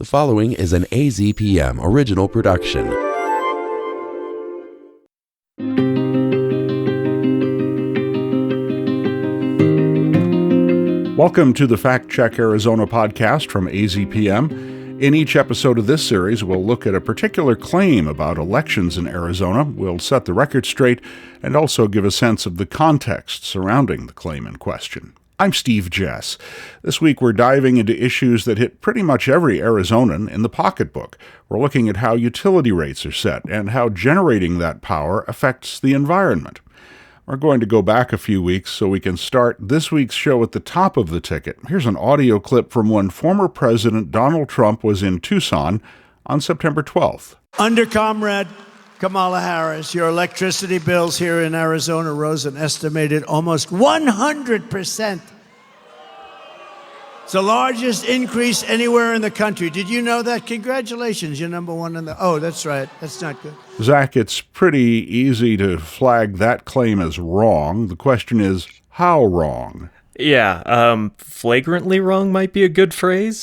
The following is an AZPM original production. Welcome to the Fact Check Arizona podcast from AZPM. In each episode of this series, we'll look at a particular claim about elections in Arizona. We'll set the record straight and also give a sense of the context surrounding the claim in question. I'm Steve Jess. This week we're diving into issues that hit pretty much every Arizonan in the pocketbook. We're looking at how utility rates are set and how generating that power affects the environment. We're going to go back a few weeks so we can start this week's show at the top of the ticket. Here's an audio clip from when former President Donald Trump was in Tucson on September 12th. Under Comrade Kamala Harris, your electricity bills here in Arizona rose an estimated almost 100%. It's the largest increase anywhere in the country. Did you know that? Congratulations, you're number one in the... Oh, that's right. That's not good. Zach, it's pretty easy to flag that claim as wrong. The question is, how wrong? Yeah, flagrantly wrong might be a good phrase.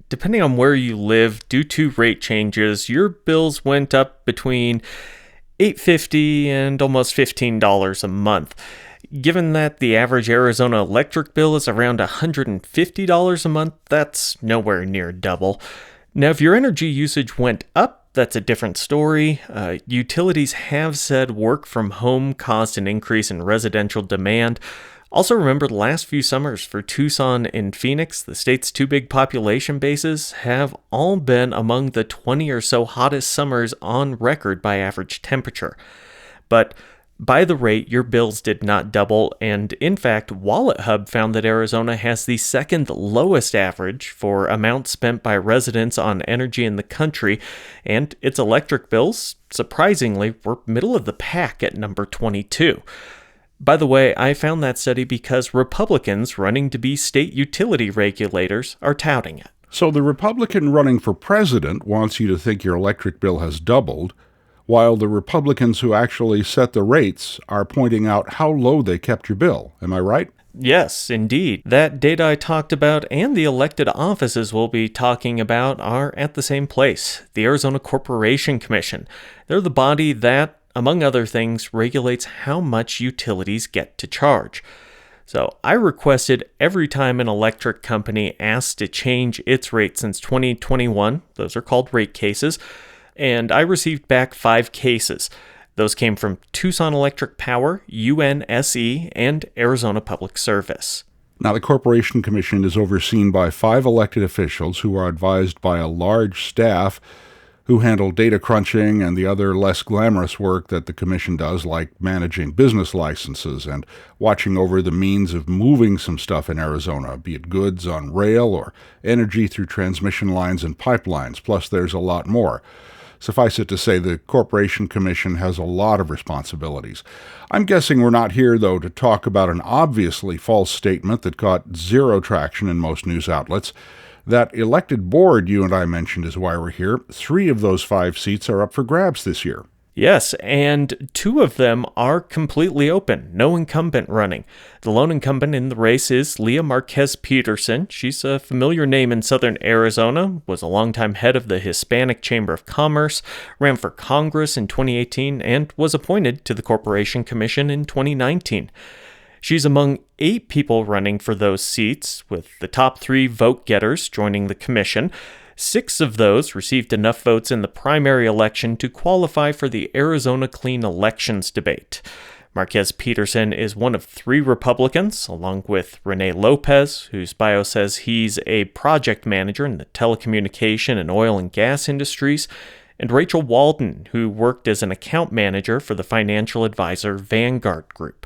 Depending on where you live, due to rate changes, your bills went up between $8.50 and almost $15 a month. Given that the average Arizona electric bill is around $150 a month, that's nowhere near double. Now, if your energy usage went up, that's a different story. Utilities have said work from home caused an increase in residential demand. Also remember, the last few summers for Tucson and Phoenix, the state's two big population bases, have all been among the 20 or so hottest summers on record by average temperature. But by the rate, your bills did not double, and in fact, WalletHub found that Arizona has the second lowest average for amounts spent by residents on energy in the country, and its electric bills, surprisingly, were middle of the pack at number 22. By the way, I found that study because Republicans running to be state utility regulators are touting it. So the Republican running for president wants you to think your electric bill has doubled, while the Republicans who actually set the rates are pointing out how low they kept your bill. Am I right? Yes, indeed. That data I talked about and the elected offices we'll be talking about are at the same place, the Arizona Corporation Commission. They're the body that, among other things, regulates how much utilities get to charge. So I requested every time an electric company asked to change its rate since 2021, those are called rate cases, and I received back 5 cases. Those came from Tucson Electric Power, UNSE, and Arizona Public Service. Now, the Corporation Commission is overseen by 5 elected officials who are advised by a large staff who handle data crunching and the other less glamorous work that the commission does, like managing business licenses and watching over the means of moving some stuff in Arizona, be it goods on rail or energy through transmission lines and pipelines, plus there's a lot more. Suffice it to say, the Corporation Commission has a lot of responsibilities. I'm guessing we're not here, though, to talk about an obviously false statement that got zero traction in most news outlets. That elected board you and I mentioned is why we're here. 3 of those 5 seats are up for grabs this year. Yes, and 2 of them are completely open, no incumbent running. The lone incumbent in the race is Leah Marquez Peterson. She's a familiar name in southern Arizona, was a longtime head of the Hispanic Chamber of Commerce, ran for Congress in 2018, and was appointed to the Corporation Commission in 2019. She's among 8 people running for those seats, with the top 3 vote-getters joining the commission. 6 of those received enough votes in the primary election to qualify for the Arizona Clean Elections debate. Marquez Peterson is one of 3 Republicans, along with Rene Lopez, whose bio says he's a project manager in the telecommunication and oil and gas industries, and Rachel Walden, who worked as an account manager for the financial advisor Vanguard Group.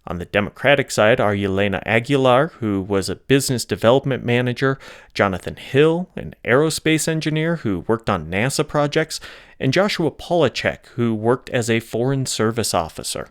On the Democratic side are Yelena Aguilar, who was a business development manager, Jonathan Hill, an aerospace engineer who worked on NASA projects, and Joshua Polachek, who worked as a foreign service officer.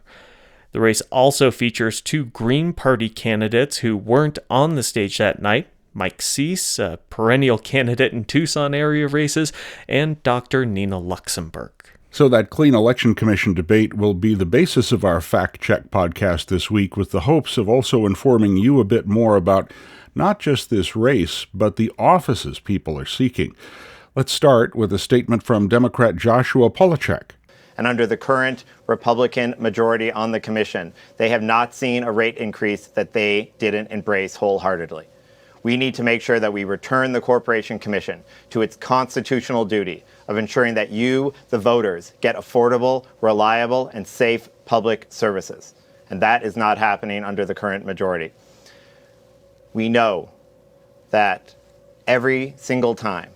The race also features 2 Green Party candidates who weren't on the stage that night, Mike Cease, a perennial candidate in Tucson area races, and Dr. Nina Luxemburg. So that Clean Election Commission debate will be the basis of our Fact Check podcast this week, with the hopes of also informing you a bit more about not just this race, but the offices people are seeking. Let's start with a statement from Democrat Joshua Polachek. And under the current Republican majority on the commission, they have not seen a rate increase that they didn't embrace wholeheartedly. We need to make sure that we return the Corporation Commission to its constitutional duty of ensuring that you, the voters, get affordable, reliable, and safe public services. And that is not happening under the current majority. We know that every single time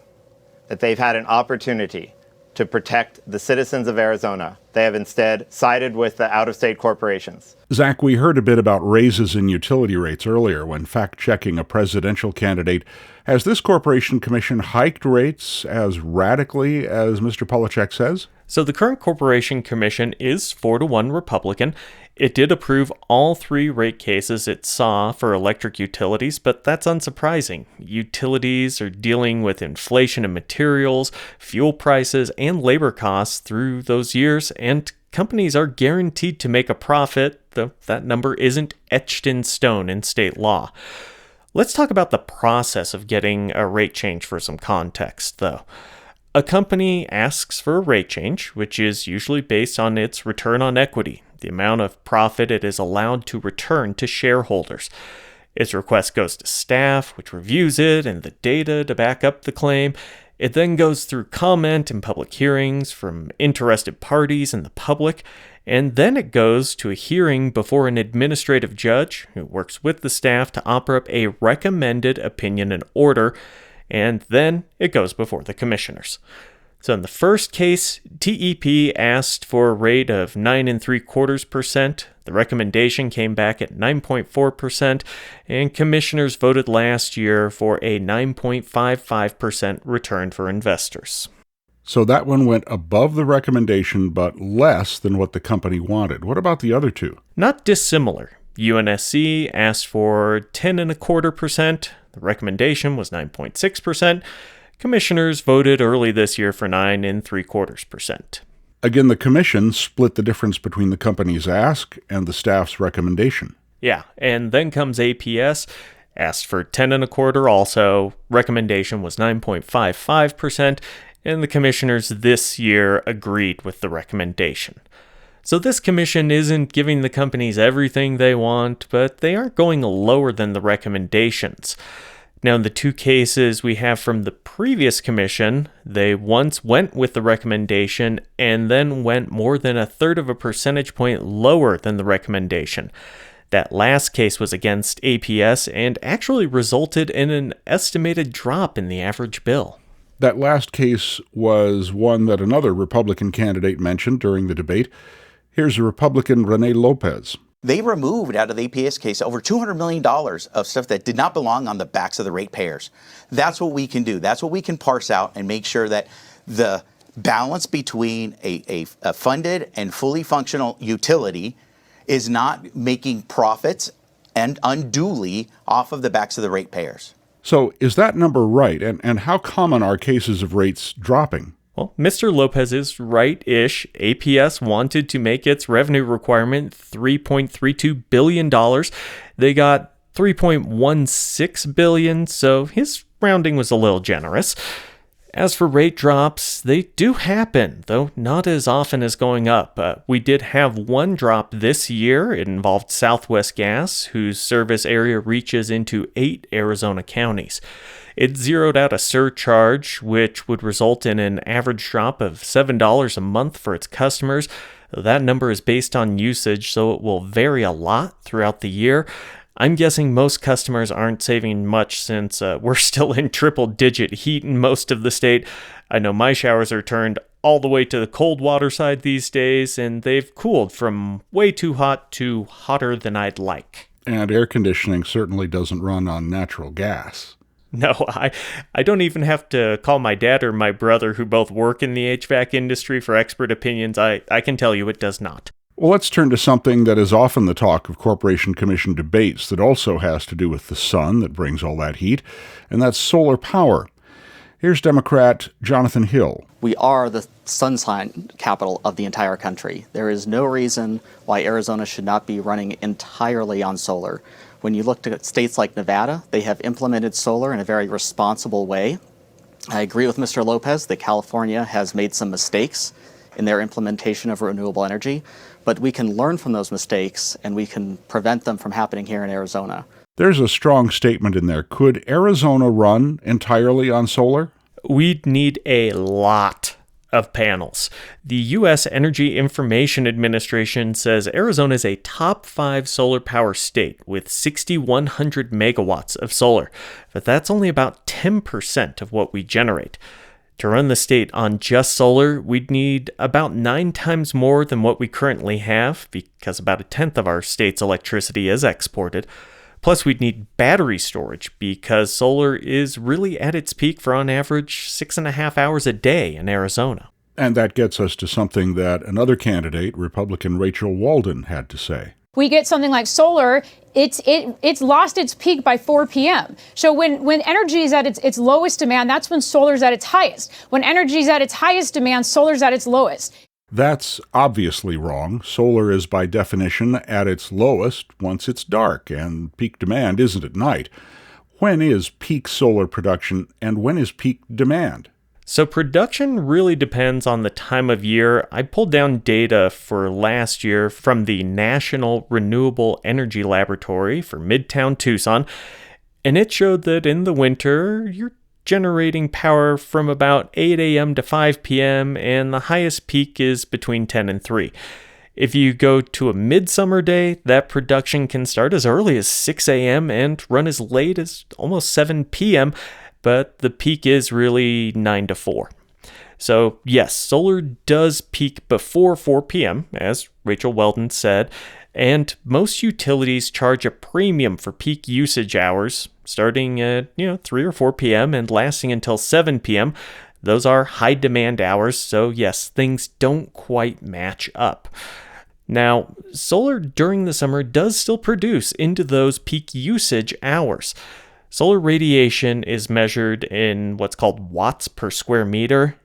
that they've had an opportunity to protect the citizens of Arizona, they have instead sided with the out-of-state corporations. Zach, we heard a bit about raises in utility rates earlier when fact-checking a presidential candidate. Has this Corporation Commission hiked rates as radically as Mr. Polachek says? So the current Corporation Commission is 4-1 Republican. It did approve all 3 rate cases it saw for electric utilities, but that's unsurprising. Utilities are dealing with inflation in materials, fuel prices, and labor costs through those years, and companies are guaranteed to make a profit, though that number isn't etched in stone in state law. Let's talk about the process of getting a rate change for some context, though. A company asks for a rate change, which is usually based on its return on equity, the amount of profit it is allowed to return to shareholders. Its request goes to staff, which reviews it and the data to back up the claim. It then goes through comment and public hearings from interested parties and the public, and then it goes to a hearing before an administrative judge who works with the staff to offer up a recommended opinion and order, and then it goes before the commissioners. So in the first case, TEP asked for a rate of 9.75%. The recommendation came back at 9.4%, and commissioners voted last year for a 9.55% return for investors. So that one went above the recommendation, but less than what the company wanted. What about the other 2? Not dissimilar. UNSC asked for 10.25%. The recommendation was 9.6%. Commissioners voted early this year for 9.75%. Again, the commission split the difference between the company's ask and the staff's recommendation. Yeah, and then comes APS, asked for 10.25% also. Recommendation was 9.55%, and the commissioners this year agreed with the recommendation. So this commission isn't giving the companies everything they want, but they aren't going lower than the recommendations. Now, in the 2 cases we have from the previous commission, they once went with the recommendation and then went more than 1/3 of a percentage point lower than the recommendation. That last case was against APS and actually resulted in an estimated drop in the average bill. That last case was one that another Republican candidate mentioned during the debate. Here's a Republican, Rene Lopez. They removed out of the APS case over $200 million of stuff that did not belong on the backs of the ratepayers. That's what we can do. That's what we can parse out and make sure that the balance between a funded and fully functional utility is not making profits and unduly off of the backs of the ratepayers. So is that number right? And how common are cases of rates dropping? Well, Mr. Lopez is right-ish. APS wanted to make its revenue requirement $3.32 billion. They got $3.16 billion, so his rounding was a little generous. As for rate drops, they do happen, though not as often as going up. We did have one drop this year. It involved Southwest Gas, whose service area reaches into 8 Arizona counties. It zeroed out a surcharge, which would result in an average drop of $7 a month for its customers. That number is based on usage, so it will vary a lot throughout the year. I'm guessing most customers aren't saving much since we're still in triple-digit heat in most of the state. I know my showers are turned all the way to the cold water side these days, and they've cooled from way too hot to hotter than I'd like. And air conditioning certainly doesn't run on natural gas. No, I don't even have to call my dad or my brother, who both work in the HVAC industry, for expert opinions. I can tell you it does not. Well, let's turn to something that is often the talk of Corporation Commission debates that also has to do with the sun that brings all that heat, and that's solar power. Here's Democrat Jonathan Hill. We are the sunshine capital of the entire country. There is no reason why Arizona should not be running entirely on solar. When you look at states like Nevada, they have implemented solar in a very responsible way. I agree with Mr. Lopez that California has made some mistakes in their implementation of renewable energy, but we can learn from those mistakes and we can prevent them from happening here in Arizona. There's a strong statement in there. Could Arizona run entirely on solar? We'd need a lot of panels. The U.S. Energy Information Administration says Arizona is a top 5 solar power state with 6,100 megawatts of solar, but that's only about 10% of what we generate. To run the state on just solar, we'd need about 9 times more than what we currently have, because about a tenth of our state's electricity is exported. Plus, we'd need battery storage because solar is really at its peak for on average 6.5 hours a day in Arizona. And that gets us to something that another candidate, Republican Rachel Walden, had to say. We get something like solar, it's lost its peak by 4 p.m. So when energy is at its lowest demand, that's when solar's at its highest. When energy is at its highest demand, solar's at its lowest. That's obviously wrong. Solar is by definition at its lowest once it's dark, and peak demand isn't at night. When is peak solar production and when is peak demand? So production really depends on the time of year. I pulled down data for last year from the National Renewable Energy Laboratory for Midtown Tucson, and it showed that in the winter, you're generating power from about 8 a.m. to 5 p.m., and the highest peak is between 10 and 3. If you go to a midsummer day, that production can start as early as 6 a.m. and run as late as almost 7 p.m., but the peak is really 9 to 4. So yes, solar does peak before 4 p.m., as Rachel Walden said, and most utilities charge a premium for peak usage hours, starting at 3 or 4 p.m. and lasting until 7 p.m. Those are high demand hours, so yes, things don't quite match up. Now, solar during the summer does still produce into those peak usage hours. Solar radiation is measured in what's called watts per square meter.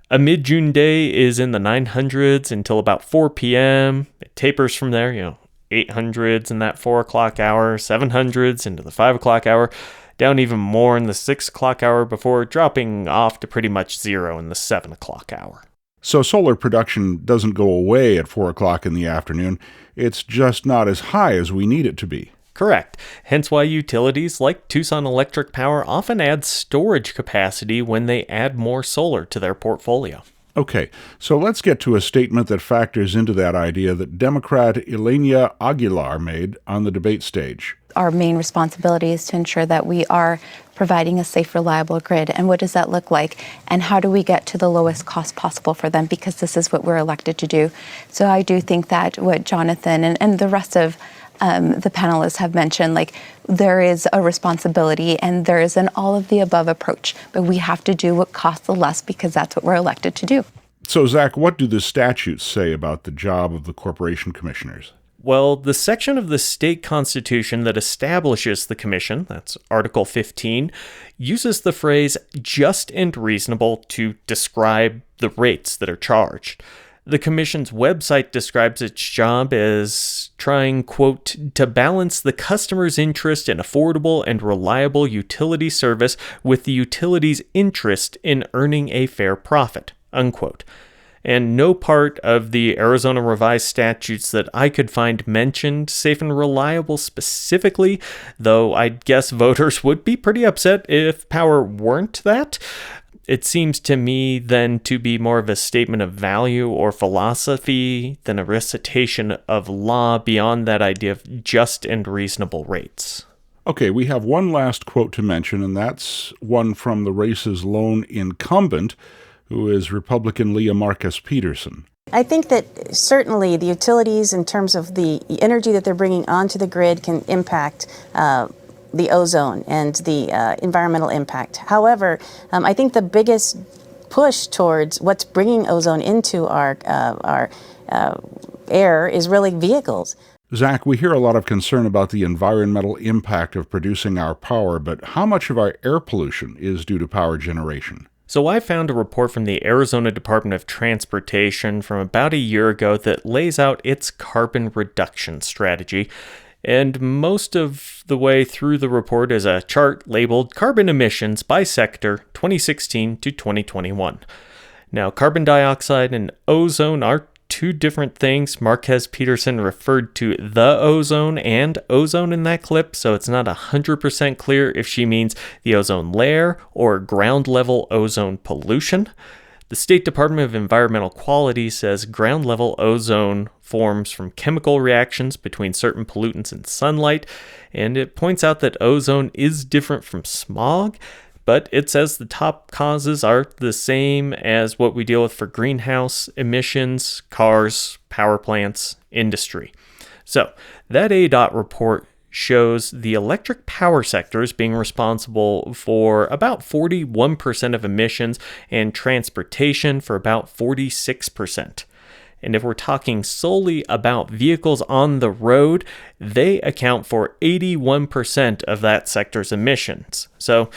A mid-June day is in the 900s until about 4 p.m. It tapers from there, 800s in that 4 o'clock hour, 700s into the 5 o'clock hour, down even more in the 6 o'clock hour before dropping off to pretty much zero in the 7 o'clock hour. So solar production doesn't go away at 4 o'clock in the afternoon. It's just not as high as we need it to be. Correct. Hence why utilities like Tucson Electric Power often add storage capacity when they add more solar to their portfolio. Okay, so let's get to a statement that factors into that idea that Democrat Elena Aguilar made on the debate stage. Our main responsibility is to ensure that we are providing a safe, reliable grid. And what does that look like? And how do we get to the lowest cost possible for them? Because this is what we're elected to do. So I do think that what Jonathan and the rest of the panelists have mentioned, there is a responsibility and there is an all of the above approach, but we have to do what costs the less because that's what we're elected to do. So, Zach, what do the statutes say about the job of the corporation commissioners? Well, the section of the state constitution that establishes the commission, that's Article 15, uses the phrase just and reasonable to describe the rates that are charged. The commission's website describes its job as trying, quote, to balance the customer's interest in affordable and reliable utility service with the utility's interest in earning a fair profit, unquote. And no part of the Arizona Revised Statutes that I could find mentioned safe and reliable specifically, though I'd guess voters would be pretty upset if power weren't that. It seems to me then to be more of a statement of value or philosophy than a recitation of law beyond that idea of just and reasonable rates. Okay, we have one last quote to mention, and that's one from the race's lone incumbent, who is Republican Leah Marquez Peterson. I think that certainly the utilities, in terms of the energy that they're bringing onto the grid, can impact the ozone and the environmental impact. However, I think the biggest push towards what's bringing ozone into our air is really vehicles. Zach, we hear a lot of concern about the environmental impact of producing our power, but how much of our air pollution is due to power generation? So I found a report from the Arizona Department of Transportation from about a year ago that lays out its carbon reduction strategy. And most of the way through the report is a chart labeled Carbon Emissions by Sector 2016 to 2021. Now, carbon dioxide and ozone are two different things. Marquez Peterson referred to the ozone and ozone in that clip, so it's not 100% clear if she means the ozone layer or ground level ozone pollution. The State Department of Environmental Quality says ground level ozone forms from chemical reactions between certain pollutants and sunlight, and it points out that ozone is different from smog, but it says the top causes are the same as what we deal with for greenhouse emissions, cars, power plants, industry. So that ADOT report shows the electric power sector as being responsible for about 41% of emissions and transportation for about 46%. And if we're talking solely about vehicles on the road, they account for 81% of that sector's emissions. So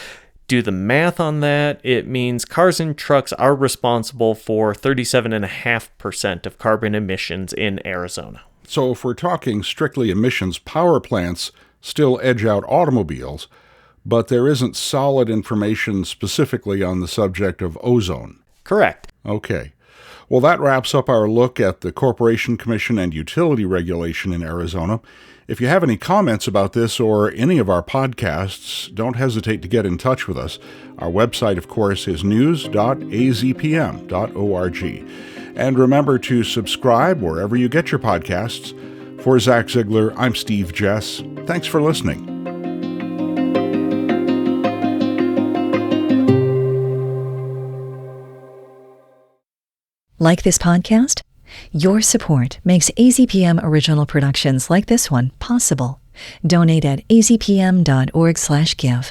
do the math on that, it means cars and trucks are responsible for 37.5% of carbon emissions in Arizona. So if we're talking strictly emissions, power plants still edge out automobiles, but there isn't solid information specifically on the subject of ozone. Correct. Okay. Well, that wraps up our look at the Corporation Commission and utility regulation in Arizona. If you have any comments about this or any of our podcasts, don't hesitate to get in touch with us. Our website, of course, is news.azpm.org. And remember to subscribe wherever you get your podcasts. For Zach Ziegler, I'm Steve Jess. Thanks for listening. Like this podcast? Your support makes AZPM original productions like this one possible. Donate at azpm.org/give.